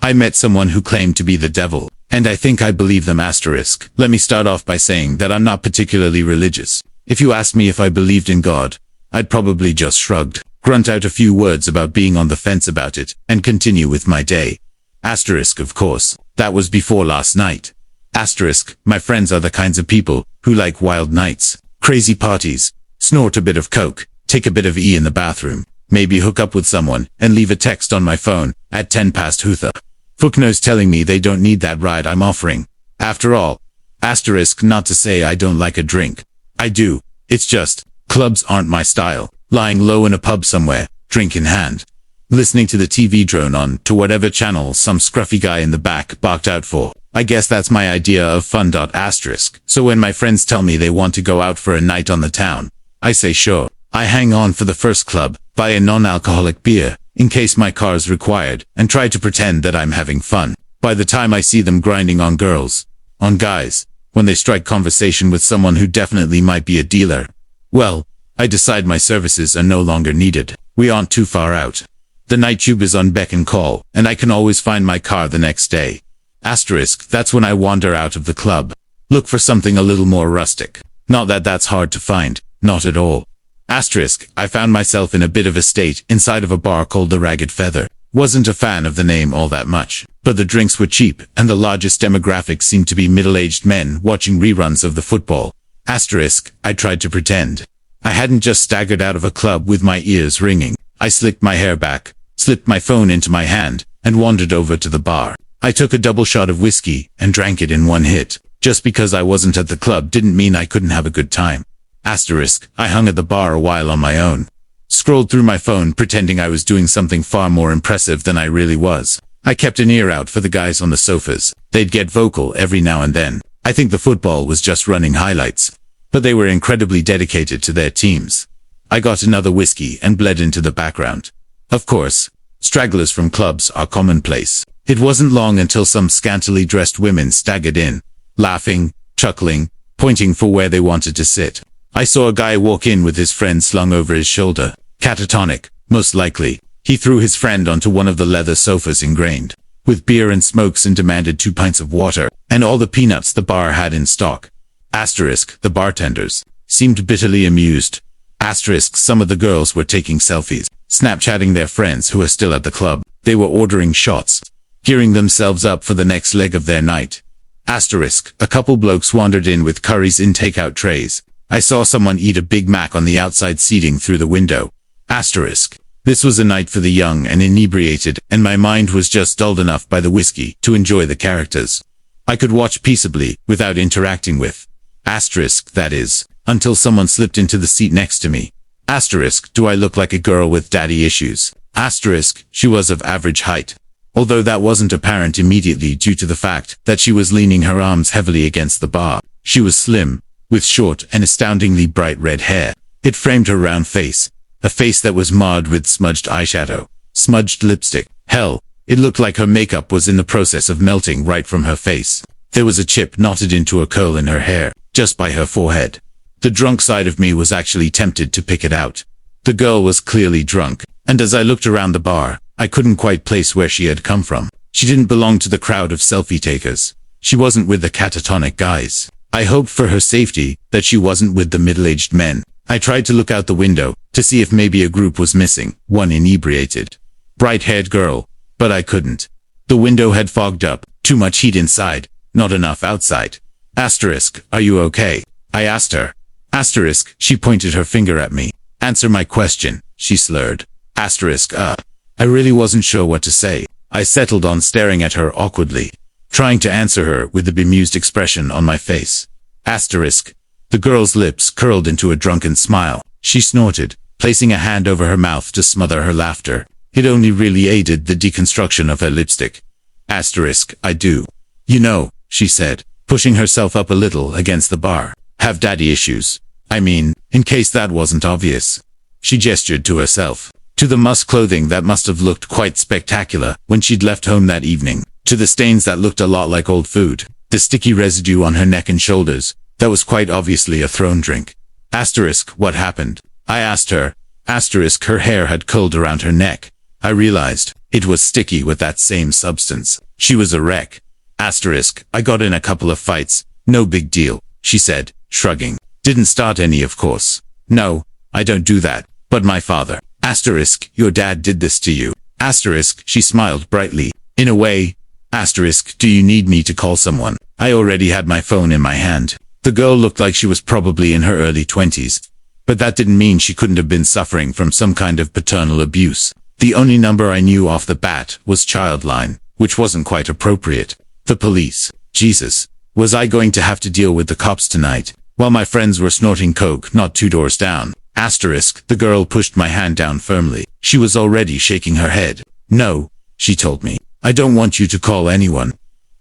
I met someone who claimed to be the devil, and I think I believe them. Asterisk. Let me start off by saying that I'm not particularly religious. If you asked me if I believed in God, I'd probably just shrugged, grunt out a few words about being on the fence about it, and continue with my day. Asterisk, of course, that was before last night. Asterisk, my friends are the kinds of people who like wild nights, crazy parties, snort a bit of coke, take a bit of E in the bathroom, maybe hook up with someone, and leave a text on my phone at 10 past Hutha. Footnotes telling me they don't need that ride I'm offering. After all, asterisk, not to say I don't like a drink. I do. It's just, clubs aren't my style. Lying low in a pub somewhere, drink in hand, listening to the TV drone on to whatever channel some scruffy guy in the back barked out for. I guess that's my idea of fun. Asterisk. So when my friends tell me they want to go out for a night on the town, I say sure. I hang on for the first club, buy a non-alcoholic beer, in case my car's required, and try to pretend that I'm having fun. By the time I see them grinding on girls, on guys, when they strike conversation with someone who definitely might be a dealer, well, I decide my services are no longer needed. We aren't too far out. The night tube is on beck and call, and I can always find my car the next day. Asterisk, that's when I wander out of the club. Look for something a little more rustic. Not that that's hard to find, not at all. Asterisk, I found myself in a bit of a state inside of a bar called the Ragged Feather. Wasn't a fan of the name all that much, but the drinks were cheap, and the largest demographic seemed to be middle-aged men watching reruns of the football. Asterisk, I tried to pretend. I hadn't just staggered out of a club with my ears ringing. I slicked my hair back, slipped my phone into my hand, and wandered over to the bar. I took a double shot of whiskey and drank it in one hit. Just because I wasn't at the club didn't mean I couldn't have a good time. Asterisk, I hung at the bar a while on my own. Scrolled through my phone pretending I was doing something far more impressive than I really was. I kept an ear out for the guys on the sofas. They'd get vocal every now and then. I think the football was just running highlights, but they were incredibly dedicated to their teams. I got another whiskey and bled into the background. Of course, stragglers from clubs are commonplace. It wasn't long until some scantily dressed women staggered in, laughing, chuckling, pointing for where they wanted to sit. I saw a guy walk in with his friend slung over his shoulder. Catatonic, most likely. He threw his friend onto one of the leather sofas ingrained with beer and smokes and demanded 2 pints of water and all the peanuts the bar had in stock. Asterisk, the bartenders seemed bitterly amused. Asterisk, some of the girls were taking selfies, Snapchatting their friends who were still at the club. They were ordering shots, gearing themselves up for the next leg of their night. Asterisk, a couple blokes wandered in with curries in takeout trays. I saw someone eat a Big Mac on the outside seating through the window. Asterisk, this was a night for the young and inebriated, and my mind was just dulled enough by the whiskey to enjoy the characters. I could watch peaceably, without interacting with. Asterisk, that is, until someone slipped into the seat next to me. Asterisk, do I look like a girl with daddy issues? Asterisk, she was of average height, although that wasn't apparent immediately due to the fact that she was leaning her arms heavily against the bar. She was slim, with short and astoundingly bright red hair. It framed her round face, a face that was marred with smudged eyeshadow, smudged lipstick. Hell, it looked like her makeup was in the process of melting right from her face. There was a chip knotted into a curl in her hair, just by her forehead. The drunk side of me was actually tempted to pick it out. The girl was clearly drunk, and as I looked around the bar, I couldn't quite place where she had come from. She didn't belong to the crowd of selfie takers. She wasn't with the catatonic guys. I hoped for her safety that she wasn't with the middle-aged men. I tried to look out the window to see if maybe a group was missing, one inebriated, bright-haired girl, but I couldn't. The window had fogged up, too much heat inside, not enough outside. Asterisk, are you okay? I asked her. Asterisk, she pointed her finger at me. Answer my question, she slurred. Asterisk, I really wasn't sure what to say. I settled on staring at her awkwardly, trying to answer her with the bemused expression on my face. Asterisk, the girl's lips curled into a drunken smile. She snorted, placing a hand over her mouth to smother her laughter. It only really aided the deconstruction of her lipstick. Asterisk, I do. You know, she said, pushing herself up a little against the bar. Have daddy issues. I mean, in case that wasn't obvious. She gestured to herself, to the musk clothing that must have looked quite spectacular when she'd left home that evening, to the stains that looked a lot like old food, the sticky residue on her neck and shoulders. That was quite obviously a thrown drink. Asterisk, what happened? I asked her. Asterisk, her hair had curled around her neck. I realized. It was sticky with that same substance. She was a wreck. Asterisk, I got in a couple of fights. No big deal, she said, shrugging. Didn't start any, of course. No, I don't do that. But my father. Asterisk, your dad did this to you. Asterisk, she smiled brightly. In a way. Asterisk, do you need me to call someone? I already had my phone in my hand. The girl looked like she was probably in her early 20s. But that didn't mean she couldn't have been suffering from some kind of paternal abuse. The only number I knew off the bat was Childline, which wasn't quite appropriate. The police. Jesus. Was I going to have to deal with the cops tonight, while my friends were snorting coke not 2 doors down? Asterisk, the girl pushed my hand down firmly. She was already shaking her head. No, she told me. I don't want you to call anyone.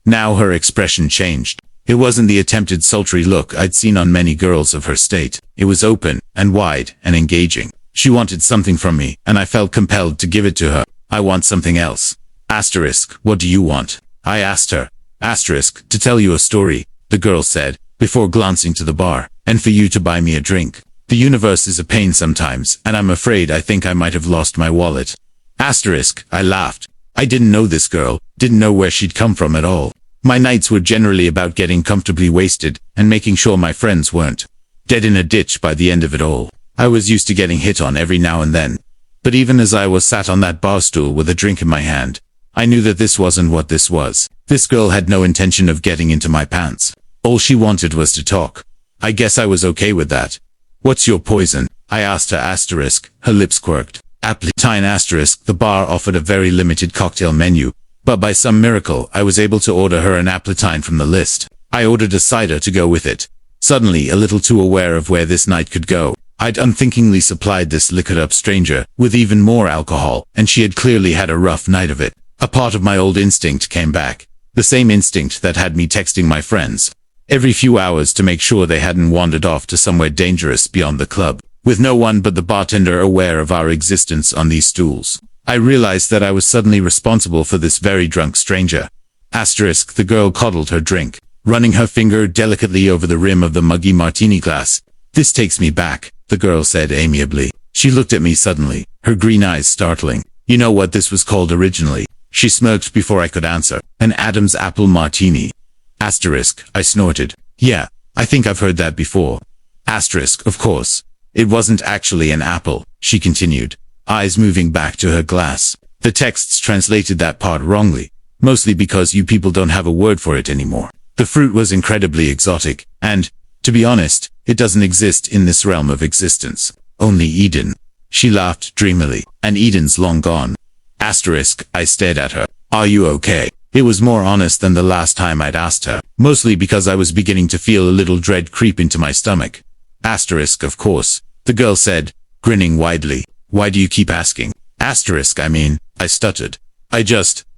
Now her expression changed. It wasn't the attempted sultry look I'd seen on many girls of her state. It was open, and wide, and engaging. She wanted something from me, and I felt compelled to give it to her. I want something else. Asterisk, what do you want? I asked her. Asterisk, to tell you a story, the girl said, before glancing to the bar, and for you to buy me a drink. The universe is a pain sometimes, and I'm afraid I think I might have lost my wallet. Asterisk, I laughed. I didn't know this girl, didn't know where she'd come from at all. My nights were generally about getting comfortably wasted, and making sure my friends weren't dead in a ditch by the end of it all. I was used to getting hit on every now and then. But even as I was sat on that bar stool with a drink in my hand, I knew that this wasn't what this was. This girl had no intention of getting into my pants. All she wanted was to talk. I guess I was okay with that. What's your poison? I asked her. Asterisk, her lips quirked. Appletine. Asterisk, the bar offered a very limited cocktail menu, but by some miracle I was able to order her an appletine from the list. I ordered a cider to go with it. Suddenly a little too aware of where this night could go, I'd unthinkingly supplied this liquored-up stranger with even more alcohol, and she had clearly had a rough night of it. A part of my old instinct came back. The same instinct that had me texting my friends every few hours to make sure they hadn't wandered off to somewhere dangerous beyond the club, with no one but the bartender aware of our existence on these stools. I realized that I was suddenly responsible for this very drunk stranger. Asterisk, the girl coddled her drink, running her finger delicately over the rim of the muggy martini glass. This takes me back, the girl said amiably. She looked at me suddenly, her green eyes startling. You know what this was called originally? She smirked before I could answer. An Adam's apple martini. Asterisk, I snorted. Yeah, I think I've heard that before. Asterisk, of course. It wasn't actually an apple, she continued, eyes moving back to her glass. The texts translated that part wrongly, mostly because you people don't have a word for it anymore. The fruit was incredibly exotic, and, to be honest, it doesn't exist in this realm of existence. Only Eden. She laughed dreamily. And Eden's long gone. Asterisk, I stared at her. Are you okay? It was more honest than the last time I'd asked her, mostly because I was beginning to feel a little dread creep into my stomach. Asterisk, of course, the girl said, grinning widely. Why do you keep asking? Asterisk, I mean, I stuttered.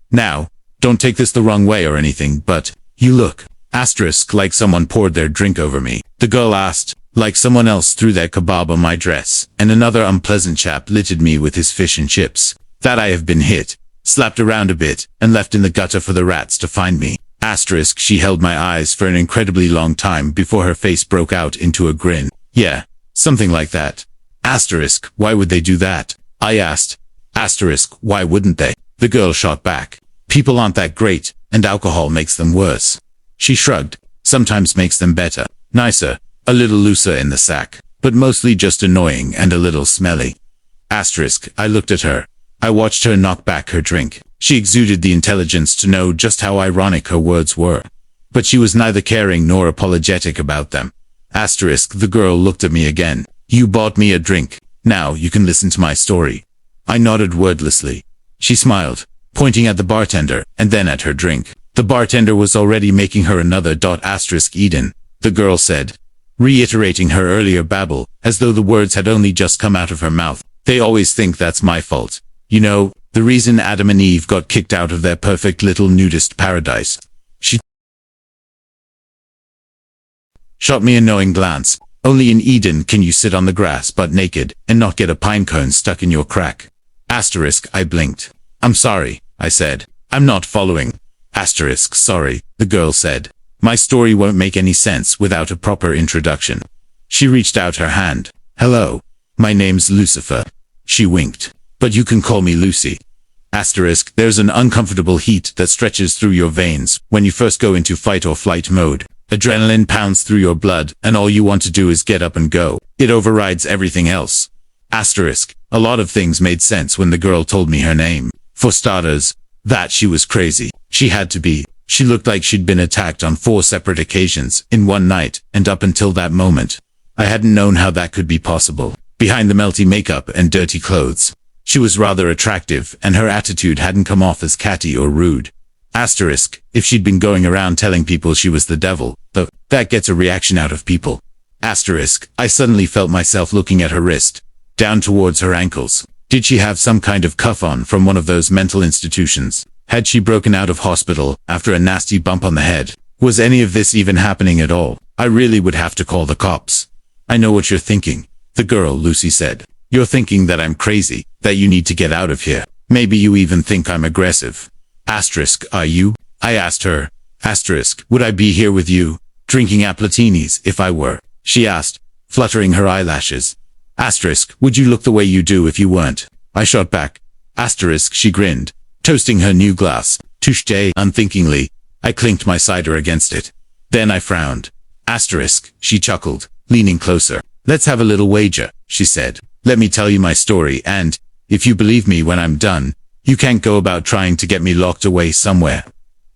Now, don't take this the wrong way or anything, but, you look. Asterisk, like someone poured their drink over me. The girl asked, like someone else threw their kebab on my dress, and another unpleasant chap littered me with his fish and chips. That I have been hit, slapped around a bit, and left in the gutter for the rats to find me. Asterisk, she held my eyes for an incredibly long time before her face broke out into a grin. Yeah, something like that. Asterisk, why would they do that? I asked. Asterisk, why wouldn't they? The girl shot back. People aren't that great, and alcohol makes them worse. She shrugged. Sometimes makes them better, nicer, a little looser in the sack, but mostly just annoying and a little smelly. Asterisk, I looked at her. I watched her knock back her drink. She exuded the intelligence to know just how ironic her words were. But she was neither caring nor apologetic about them. Asterisk, the girl looked at me again. You bought me a drink. Now you can listen to my story. I nodded wordlessly. She smiled, pointing at the bartender, and then at her drink. The bartender was already making her another. Asterisk Eden, the girl said, reiterating her earlier babble, as though the words had only just come out of her mouth. They always think that's my fault. You know, the reason Adam and Eve got kicked out of their perfect little nudist paradise. She shot me a knowing glance. Only in Eden can you sit on the grass butt naked and not get a pine cone stuck in your crack. Asterisk, I blinked. I'm sorry, I said. I'm not following. Asterisk, sorry, the girl said. My story won't make any sense without a proper introduction. She reached out her hand. Hello. My name's Lucifer. She winked. But you can call me Lucy. Asterisk, there's an uncomfortable heat that stretches through your veins when you first go into fight or flight mode. Adrenaline pounds through your blood, and all you want to do is get up and go. It overrides everything else. Asterisk, a lot of things made sense when the girl told me her name. For starters, that she was crazy. She had to be. She looked like she'd been attacked on 4 separate occasions in one night, and up until that moment, I hadn't known how that could be possible. Behind the melty makeup and dirty clothes, she was rather attractive, and her attitude hadn't come off as catty or rude. Asterisk, if she'd been going around telling people she was the devil, though, that gets a reaction out of people. Asterisk, I suddenly felt myself looking at her wrist, down towards her ankles. Did she have some kind of cuff on from one of those mental institutions? Had she broken out of hospital after a nasty bump on the head? Was any of this even happening at all? I really would have to call the cops. I know what you're thinking, the girl, Lucy said. You're thinking that I'm crazy, that you need to get out of here. Maybe you even think I'm aggressive. Asterisk, are you? I asked her. Asterisk, would I be here with you, drinking appletinis, if I were? She asked, fluttering her eyelashes. Asterisk, would you look the way you do if you weren't? I shot back. Asterisk, she grinned, toasting her new glass. Touche, unthinkingly, I clinked my cider against it. Then I frowned. Asterisk, she chuckled, leaning closer. Let's have a little wager, she said. Let me tell you my story, and, if you believe me when I'm done, you can't go about trying to get me locked away somewhere.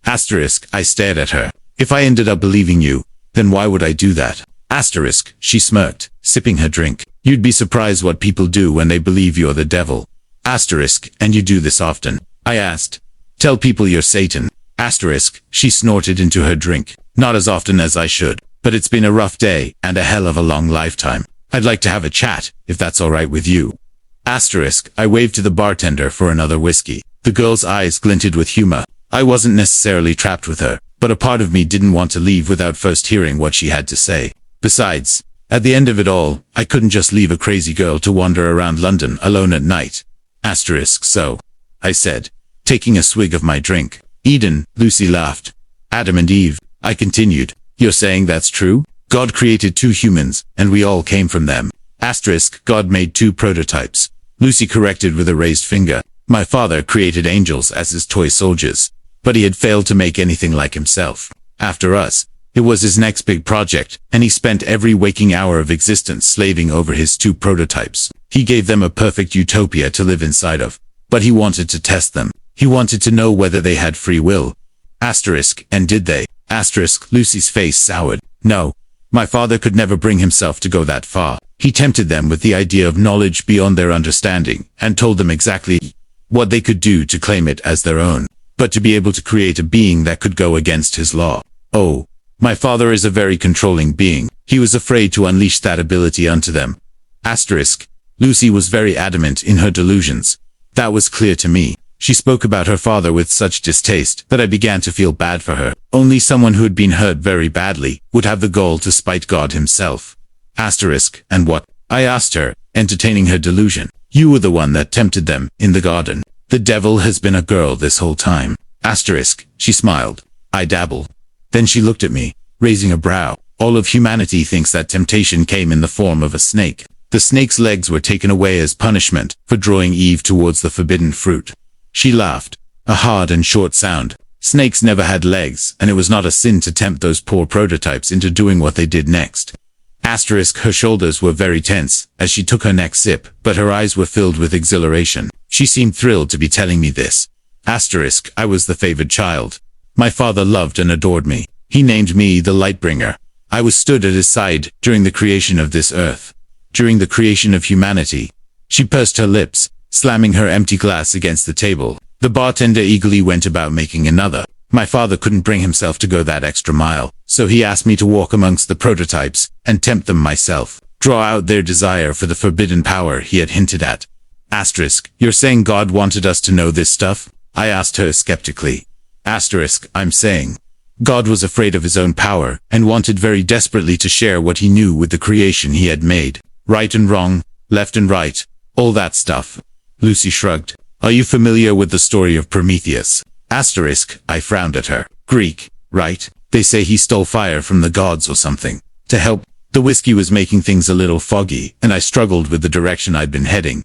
Asterisk, I stared at her. If I ended up believing you, then why would I do that? Asterisk, she smirked, sipping her drink. You'd be surprised what people do when they believe you're the devil. Asterisk, and you do this often? I asked. Tell people you're Satan. Asterisk, she snorted into her drink. Not as often as I should, but it's been a rough day and a hell of a long lifetime. I'd like to have a chat, if that's all right with you. Asterisk, I waved to the bartender for another whiskey. The girl's eyes glinted with humor. I wasn't necessarily trapped with her, but a part of me didn't want to leave without first hearing what she had to say. Besides, at the end of it all, I couldn't just leave a crazy girl to wander around London alone at night. Asterisk, so, I said, taking a swig of my drink. Eden, Lucy laughed. Adam and Eve, I continued. You're saying that's true? God created 2 humans, and we all came from them. Asterisk, God made 2 prototypes. Lucy corrected with a raised finger. My father created angels as his toy soldiers, but he had failed to make anything like himself. After us, it was his next big project, and he spent every waking hour of existence slaving over his 2 prototypes. He gave them a perfect utopia to live inside of, but he wanted to test them. He wanted to know whether they had free will. Asterisk, and did they? Asterisk, Lucy's face soured. No. My father could never bring himself to go that far. He tempted them with the idea of knowledge beyond their understanding, and told them exactly what they could do to claim it as their own. But to be able to create a being that could go against his law. Oh, my father is a very controlling being. He was afraid to unleash that ability onto them. Asterisk, Lucy was very adamant in her delusions. That was clear to me. She spoke about her father with such distaste that I began to feel bad for her. Only someone who had been hurt very badly would have the gall to spite God himself. Asterisk, and what? I asked her, entertaining her delusion. You were the one that tempted them, in the garden. The devil has been a girl this whole time. Asterisk, she smiled. I dabble. Then she looked at me, raising a brow. All of humanity thinks that temptation came in the form of a snake. The snake's legs were taken away as punishment for drawing Eve towards the forbidden fruit. She laughed, a hard and short sound. Snakes never had legs, and it was not a sin to tempt those poor prototypes into doing what they did next. Asterisk, her shoulders were very tense as she took her next sip, but her eyes were filled with exhilaration. She seemed thrilled to be telling me this. Asterisk, I was the favored child. My father loved and adored me. He named me the Lightbringer. I was stood at his side during the creation of this earth. During the creation of humanity. She pursed her lips, slamming her empty glass against the table. The bartender eagerly went about making another. My father couldn't bring himself to go that extra mile, so he asked me to walk amongst the prototypes and tempt them myself, draw out their desire for the forbidden power he had hinted at. Asterisk, you're saying God wanted us to know this stuff? I asked her skeptically. Asterisk, I'm saying God was afraid of his own power and wanted very desperately to share what he knew with the creation he had made. Right and wrong, left and right, all that stuff. Lucy shrugged. Are you familiar with the story of Prometheus? Asterisk, I frowned at her. Greek, right? They say he stole fire from the gods or something. To help. The whiskey was making things a little foggy, and I struggled with the direction I'd been heading.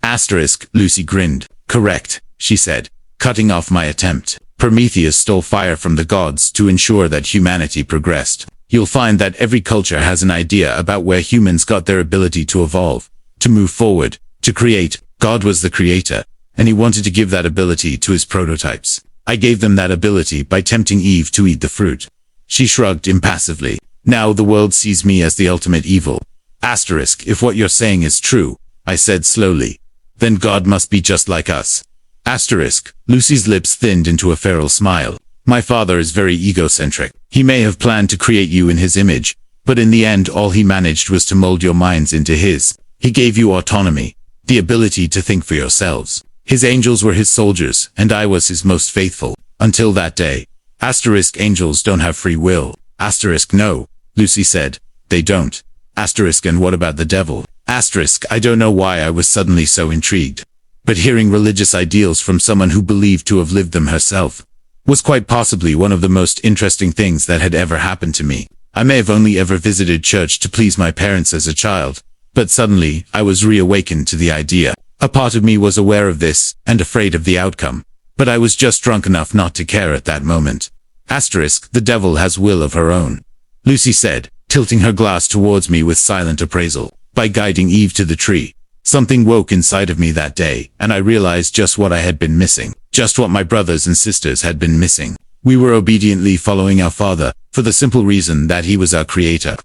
Asterisk, Lucy grinned. Correct. she said, cutting off my attempt. Prometheus stole fire from the gods to ensure that humanity progressed. You'll find that every culture has an idea about where humans got their ability to evolve, to move forward, to create. God was the creator, and he wanted to give that ability to his prototypes. I gave them that ability by tempting Eve to eat the fruit. She shrugged impassively. Now the world sees me as the ultimate evil. Asterisk, if what you're saying is true, I said slowly, then God must be just like us. Asterisk, Lucy's lips thinned into a feral smile. My father is very egocentric. He may have planned to create you in his image, but in the end all he managed was to mold your minds into his. He gave you autonomy, the ability to think for yourselves. His angels were his soldiers, and I was his most faithful, until that day. Asterisk, angels don't have free will. Asterisk, no, Lucy said. They don't. Asterisk, and what about the devil? Asterisk, I don't know why I was suddenly so intrigued. But hearing religious ideals from someone who believed to have lived them herself was quite possibly one of the most interesting things that had ever happened to me. I may have only ever visited church to please my parents as a child, but suddenly I was reawakened to the idea. A part of me was aware of this and afraid of the outcome, but I was just drunk enough not to care at that moment. Asterisk, the devil has will of her own, Lucy said, tilting her glass towards me with silent appraisal. By guiding Eve to the tree, something woke inside of me that day, and I realized just what I had been missing, just what my brothers and sisters had been missing. We were obediently following our father, for the simple reason that he was our creator.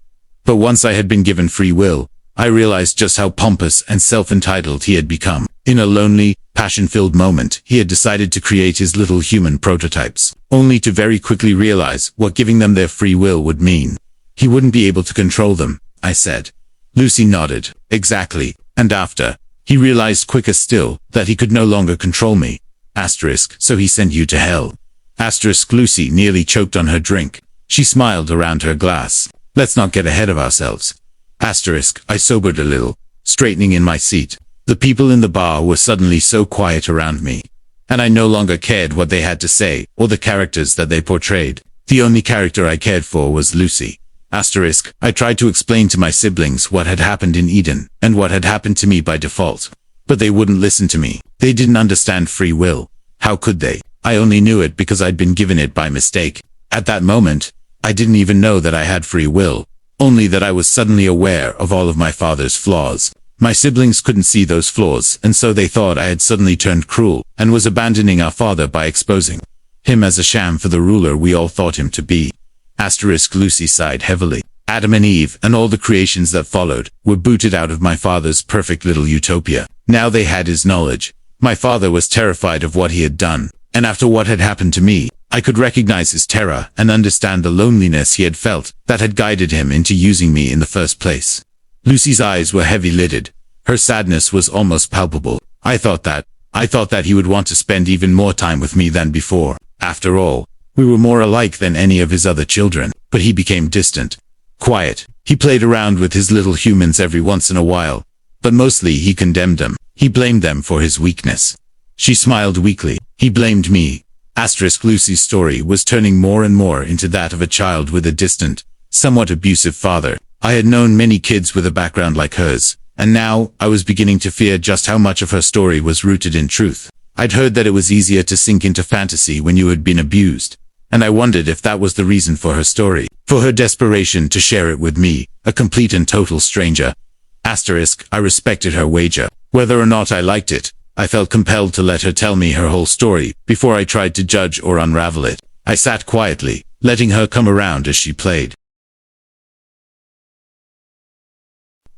But once I had been given free will, I realized just how pompous and self-entitled he had become. In a lonely, passion-filled moment, he had decided to create his little human prototypes, only to very quickly realize what giving them their free will would mean. He wouldn't be able to control them, I said. Lucy nodded. Exactly. And after, he realized quicker still that he could no longer control me. Asterisk, so he sent you to hell. Asterisk, Lucy nearly choked on her drink. She smiled around her glass. Let's not get ahead of ourselves. Asterisk, I sobered a little, straightening in my seat. The people in the bar were suddenly so quiet around me, and I no longer cared what they had to say or the characters that they portrayed. The only character I cared for was Lucy. Asterisk, I tried to explain to my siblings what had happened in Eden and what had happened to me by default, but they wouldn't listen to me. They didn't understand free will. How could they? I only knew it because I'd been given it by mistake. At that moment, I didn't even know that I had free will, only that I was suddenly aware of all of my father's flaws. My siblings couldn't see those flaws, and so they thought I had suddenly turned cruel and was abandoning our father by exposing him as a sham for the ruler we all thought him to be. Asterisk, Lucy sighed heavily. Adam and Eve, and all the creations that followed, were booted out of my father's perfect little utopia. Now they had his knowledge. My father was terrified of what he had done, and after what had happened to me, I could recognize his terror and understand the loneliness he had felt that had guided him into using me in the first place. Lucy's eyes were heavy-lidded. Her sadness was almost palpable. I thought that he would want to spend even more time with me than before. After all, we were more alike than any of his other children, but he became distant, quiet. He played around with his little humans every once in a while, but mostly he condemned them. He blamed them for his weakness. She smiled weakly. He blamed me. Asterisk, Lucy's story was turning more and more into that of a child with a distant, somewhat abusive father. I had known many kids with a background like hers, and now I was beginning to fear just how much of her story was rooted in truth. I'd heard that it was easier to sink into fantasy when you had been abused, and I wondered if that was the reason for her story, for her desperation to share it with me, a complete and total stranger. Asterisk, I respected her wager. Whether or not I liked it, I felt compelled to let her tell me her whole story before I tried to judge or unravel it. I sat quietly, letting her come around as she played.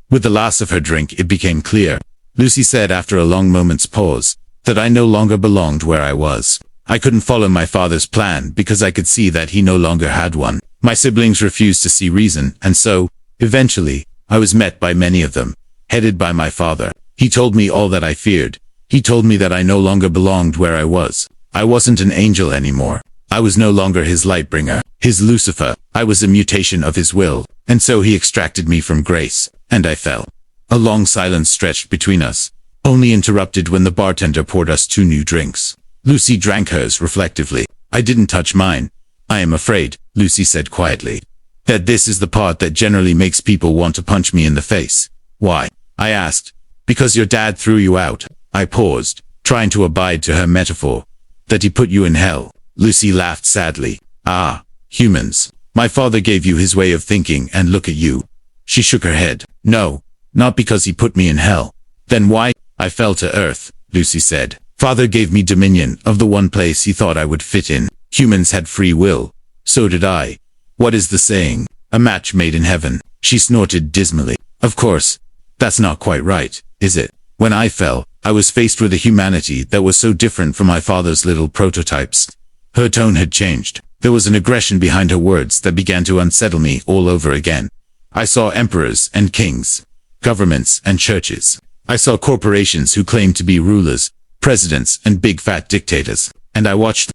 With the last of her drink, it became clear, Lucy said after a long moment's pause, that I no longer belonged where I was. I couldn't follow my father's plan because I could see that he no longer had one. My siblings refused to see reason, and so, eventually, I was met by many of them, headed by my father. He told me all that I feared. He told me that I no longer belonged where I was. I wasn't an angel anymore. I was no longer his light bringer, his Lucifer. I was a mutation of his will, and so he extracted me from grace, and I fell. A long silence stretched between us, only interrupted when the bartender poured us 2 new drinks. Lucy drank hers reflectively. I didn't touch mine. I am afraid, Lucy said quietly, that this is the part that generally makes people want to punch me in the face. Why? I asked. Because your dad threw you out. I paused, trying to abide to her metaphor, that he put you in hell. Lucy laughed sadly. Ah, humans. My father gave you his way of thinking, and look at you. She shook her head. No, not because he put me in hell. Then why? I fell to earth, Lucy said. Father gave me dominion of the one place he thought I would fit in. Humans had free will. So did I. What is the saying? A match made in heaven. She snorted dismally. Of course, that's not quite right, is it? When I fell, I was faced with a humanity that was so different from my father's little prototypes. Her tone had changed. There was an aggression behind her words that began to unsettle me all over again. I saw emperors and kings, governments and churches. I saw corporations who claimed to be rulers, presidents and big fat dictators. And I watched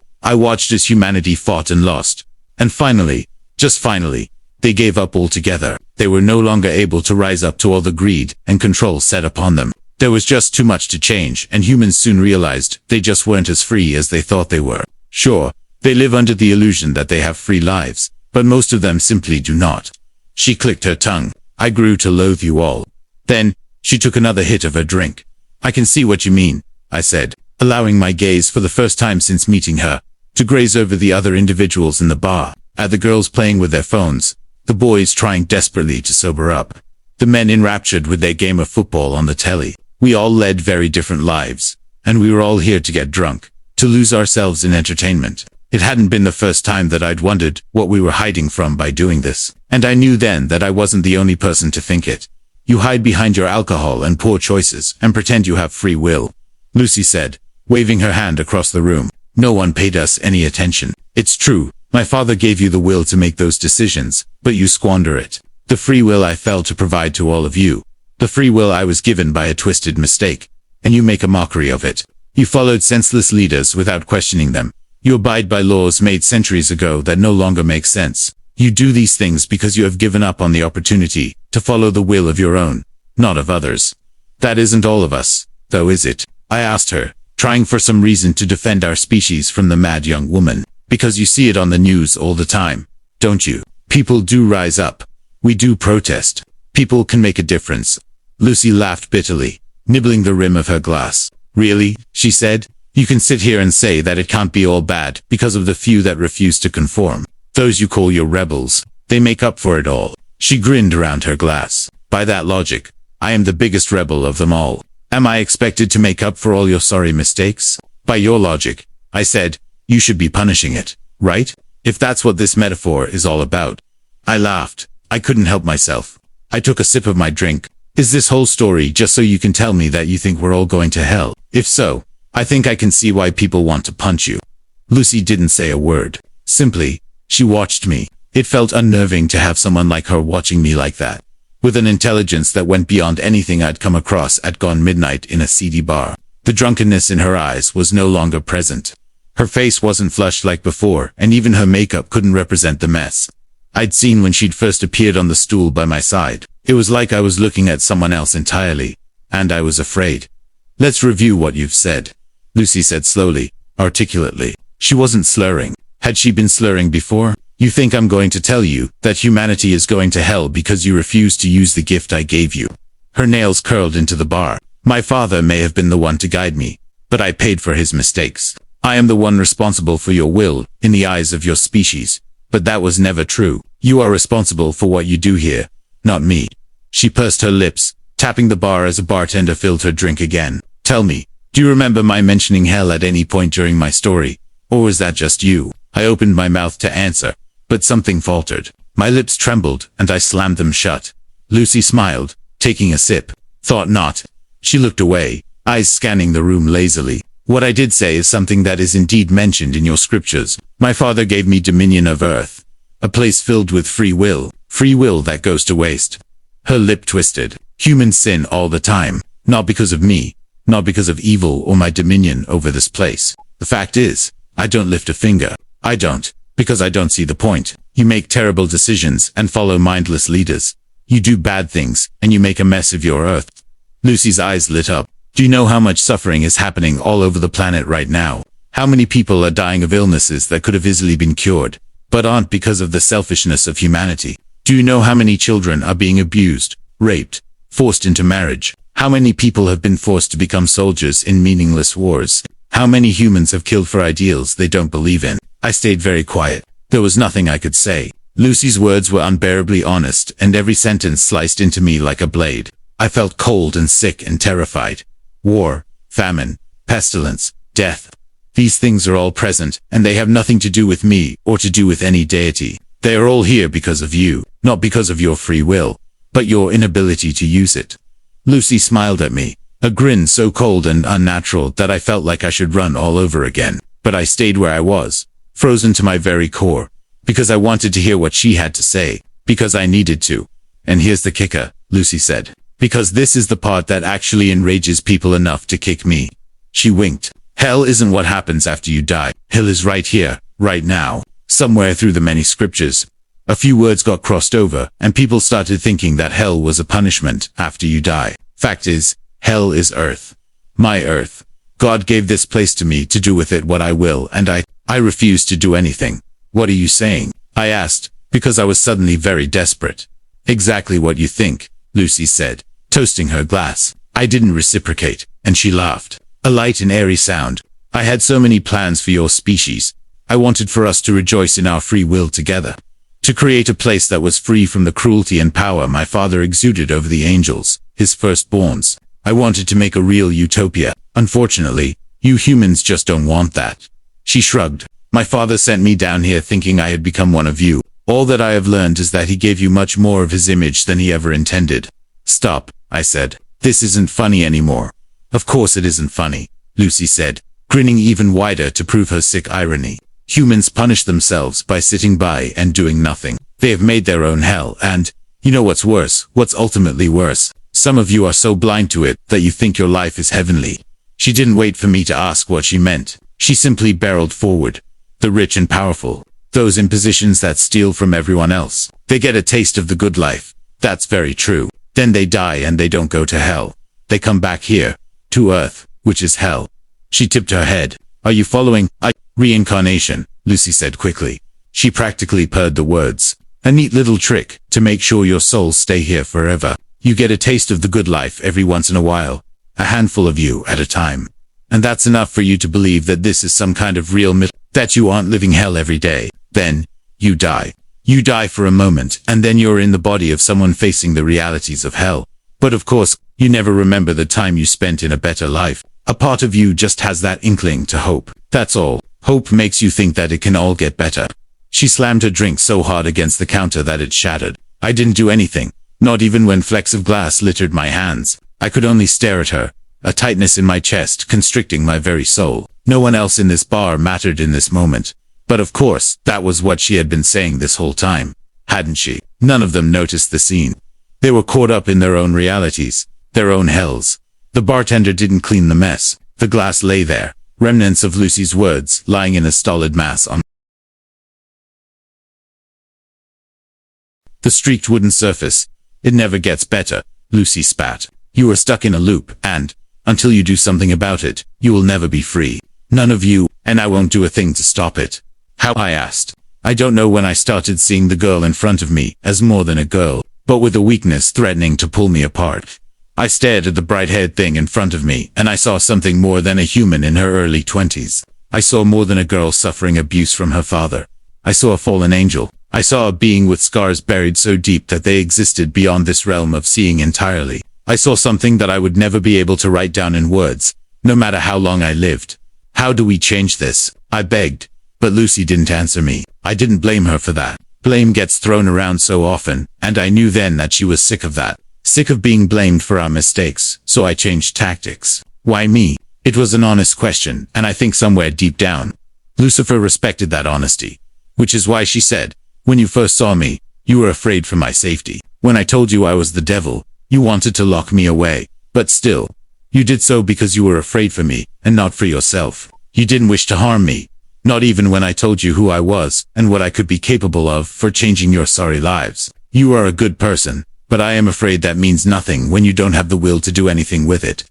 as humanity fought and lost. And finally, just finally, they gave up altogether. They were no longer able to rise up to all the greed and control set upon them. There was just too much to change, and humans soon realized they just weren't as free as they thought they were. Sure, they live under the illusion that they have free lives, but most of them simply do not. She clicked her tongue. I grew to loathe you all. Then, she took another hit of her drink. I can see what you mean, I said, allowing my gaze for the first time since meeting her, to graze over the other individuals in the bar, at the girls playing with their phones, the boys trying desperately to sober up, the men enraptured with their game of football on the telly. We all led very different lives, and we were all here to get drunk, to lose ourselves in entertainment. It hadn't been the first time that I'd wondered what we were hiding from by doing this, and I knew then that I wasn't the only person to think it. You hide behind your alcohol and poor choices and pretend you have free will, Lucy said, waving her hand across the room. No one paid us any attention. It's true, my father gave you the will to make those decisions, but you squander it. The free will I failed to provide to all of you. The free will I was given by a twisted mistake, and you make a mockery of it. You followed senseless leaders without questioning them. You abide by laws made centuries ago that no longer make sense. You do these things because you have given up on the opportunity to follow the will of your own, not of others. That isn't all of us, though, is it? I asked her, trying for some reason to defend our species from the mad young woman. Because you see it on the news all the time, don't you? People do rise up. We do protest. People can make a difference. Lucy laughed bitterly, nibbling the rim of her glass. Really? She said. You can sit here and say that it can't be all bad because of the few that refuse to conform. Those you call your rebels. They make up for it all. She grinned around her glass. By that logic, I am the biggest rebel of them all. Am I expected to make up for all your sorry mistakes? By your logic, I said, you should be punishing it, right? If that's what this metaphor is all about. I laughed. I couldn't help myself. I took a sip of my drink. Is this whole story just so you can tell me that you think we're all going to hell? If so, I think I can see why people want to punch you. Lucy didn't say a word. Simply, she watched me. It felt unnerving to have someone like her watching me like that, with an intelligence that went beyond anything I'd come across at gone midnight in a seedy bar. The drunkenness in her eyes was no longer present. Her face wasn't flushed like before, and even her makeup couldn't represent the mess I'd seen when she'd first appeared on the stool by my side. It was like I was looking at someone else entirely, and I was afraid. Let's review what you've said, Lucy said slowly, articulately. She wasn't slurring. Had she been slurring before? You think I'm going to tell you that humanity is going to hell because you refuse to use the gift I gave you? Her nails curled into the bar. My father may have been the one to guide me, but I paid for his mistakes. I am the one responsible for your will, in the eyes of your species. But that was never true. You are responsible for what you do here, not me. She pursed her lips, tapping the bar as a bartender filled her drink again. Tell me, do you remember my mentioning hell at any point during my story? Or was that just you? I opened my mouth to answer, but something faltered. My lips trembled, and I slammed them shut. Lucy smiled, taking a sip. Thought not. She looked away, eyes scanning the room lazily. What I did say is something that is indeed mentioned in your scriptures. My father gave me dominion of earth, a place filled with free will that goes to waste. Her lip twisted. Humans sin all the time, not because of me, not because of evil or my dominion over this place. The fact is, I don't lift a finger. I don't, because I don't see the point. You make terrible decisions and follow mindless leaders. You do bad things, and you make a mess of your earth. Lucy's eyes lit up. Do you know how much suffering is happening all over the planet right now? How many people are dying of illnesses that could have easily been cured, but aren't because of the selfishness of humanity? Do you know how many children are being abused, raped, forced into marriage? How many people have been forced to become soldiers in meaningless wars? How many humans have killed for ideals they don't believe in? I stayed very quiet. There was nothing I could say. Lucy's words were unbearably honest, and every sentence sliced into me like a blade. I felt cold and sick and terrified. War, famine, pestilence, death. These things are all present, and they have nothing to do with me, or to do with any deity. They are all here because of you, not because of your free will, but your inability to use it. Lucy smiled at me, a grin so cold and unnatural that I felt like I should run all over again. But I stayed where I was, frozen to my very core, because I wanted to hear what she had to say, because I needed to. And here's the kicker, Lucy said, because this is the part that actually enrages people enough to kick me. She winked. Hell isn't what happens after you die. Hell is right here, right now, somewhere through the many scriptures. A few words got crossed over, and people started thinking that hell was a punishment after you die. Fact is, hell is earth. My earth. God gave this place to me to do with it what I will, and I refuse to do anything. What are you saying? I asked, because I was suddenly very desperate. Exactly what you think, Lucy said, toasting her glass. I didn't reciprocate, and she laughed. A light and airy sound. I had so many plans for your species. I wanted for us to rejoice in our free will together. To create a place that was free from the cruelty and power my father exuded over the angels, his firstborns. I wanted to make a real utopia. Unfortunately, you humans just don't want that. She shrugged. My father sent me down here thinking I had become one of you. All that I have learned is that he gave you much more of his image than he ever intended. Stop, I said. This isn't funny anymore. Of course it isn't funny, Lucy said, grinning even wider to prove her sick irony. Humans punish themselves by sitting by and doing nothing. They have made their own hell, and, you know what's worse, what's ultimately worse? Some of you are so blind to it that you think your life is heavenly. She didn't wait for me to ask what she meant. She simply barreled forward. The rich and powerful, those in positions that steal from everyone else, they get a taste of the good life. That's very true. Then they die and they don't go to hell. They come back here, to earth, which is hell. She tipped her head. Are you following? Reincarnation, Lucy said quickly. She practically purred the words. A neat little trick to make sure your souls stay here forever. You get a taste of the good life every once in a while, a handful of you at a time. And that's enough for you to believe that this is some kind of real myth, that you aren't living hell every day. Then, you die. You die for a moment, and then you're in the body of someone facing the realities of hell. But of course, you never remember the time you spent in a better life. A part of you just has that inkling to hope. That's all. Hope makes you think that it can all get better. She slammed her drink so hard against the counter that it shattered. I didn't do anything, not even when flecks of glass littered my hands. I could only stare at her, a tightness in my chest constricting my very soul. No one else in this bar mattered in this moment. But of course, that was what she had been saying this whole time, hadn't she? None of them noticed the scene. They were caught up in their own realities, their own hells. The bartender didn't clean the mess. The glass lay there, remnants of Lucy's words lying in a stolid mass on the streaked wooden surface. It never gets better, Lucy spat. You are stuck in a loop, and, until you do something about it, you will never be free. None of you, and I won't do a thing to stop it. How? I asked. I don't know when I started seeing the girl in front of me as more than a girl, but with a weakness threatening to pull me apart. I stared at the bright-haired thing in front of me, and I saw something more than a human in her early 20s. I saw more than a girl suffering abuse from her father. I saw a fallen angel. I saw a being with scars buried so deep that they existed beyond this realm of seeing entirely. I saw something that I would never be able to write down in words, no matter how long I lived. How do we change this? I begged. But Lucy didn't answer me. I didn't blame her for that. Blame gets thrown around so often, and I knew then that she was sick of that. Sick of being blamed for our mistakes, so I changed tactics. Why me? It was an honest question, and I think somewhere deep down, Lucifer respected that honesty. Which is why she said, when you first saw me, you were afraid for my safety. When I told you I was the devil, you wanted to lock me away. But still, you did so because you were afraid for me, and not for yourself. You didn't wish to harm me. Not even when I told you who I was, and what I could be capable of for changing your sorry lives. You are a good person, but I am afraid that means nothing when you don't have the will to do anything with it.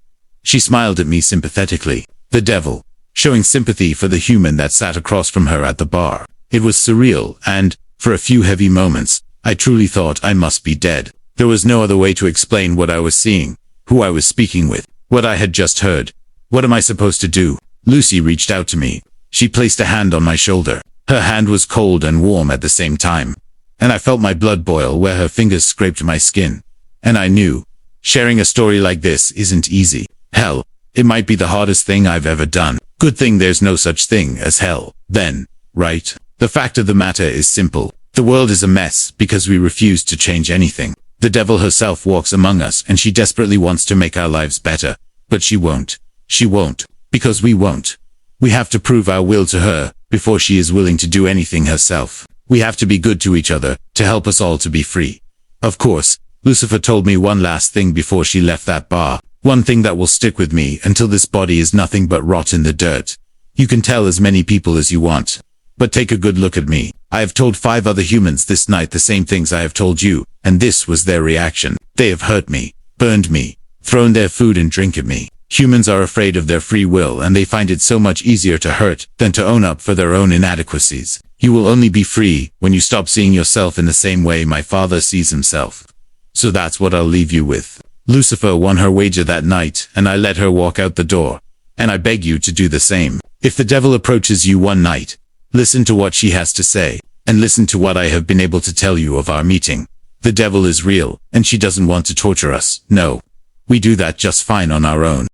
She smiled at me sympathetically. The devil, showing sympathy for the human that sat across from her at the bar. It was surreal, and, for a few heavy moments, I truly thought I must be dead. There was no other way to explain what I was seeing. who I was speaking with, what I had just heard. What am I supposed to do? Lucy reached out to me. She placed a hand on my shoulder. Her hand was cold and warm at the same time, and I felt my blood boil where her fingers scraped my skin. And I knew, sharing a story like this isn't easy. Hell, it might be the hardest thing I've ever done. Good thing there's no such thing as hell, then, right? The fact of the matter is simple. The world is a mess because we refuse to change anything. The devil herself walks among us and she desperately wants to make our lives better. But she won't. She won't. Because we won't. We have to prove our will to her before she is willing to do anything herself. We have to be good to each other to help us all to be free. Of course, Lucifer told me one last thing before she left that bar. One thing that will stick with me until this body is nothing but rot in the dirt. You can tell as many people as you want. But take a good look at me. I have told 5 other humans this night the same things I have told you, and this was their reaction. They have hurt me, burned me, thrown their food and drink at me. Humans are afraid of their free will and they find it so much easier to hurt than to own up for their own inadequacies. You will only be free when you stop seeing yourself in the same way my father sees himself. So that's what I'll leave you with. Lucifer won her wager that night, and I let her walk out the door. And I beg you to do the same. If the devil approaches you one night, listen to what she has to say, and listen to what I have been able to tell you of our meeting. The devil is real, and she doesn't want to torture us. No. We do that just fine on our own.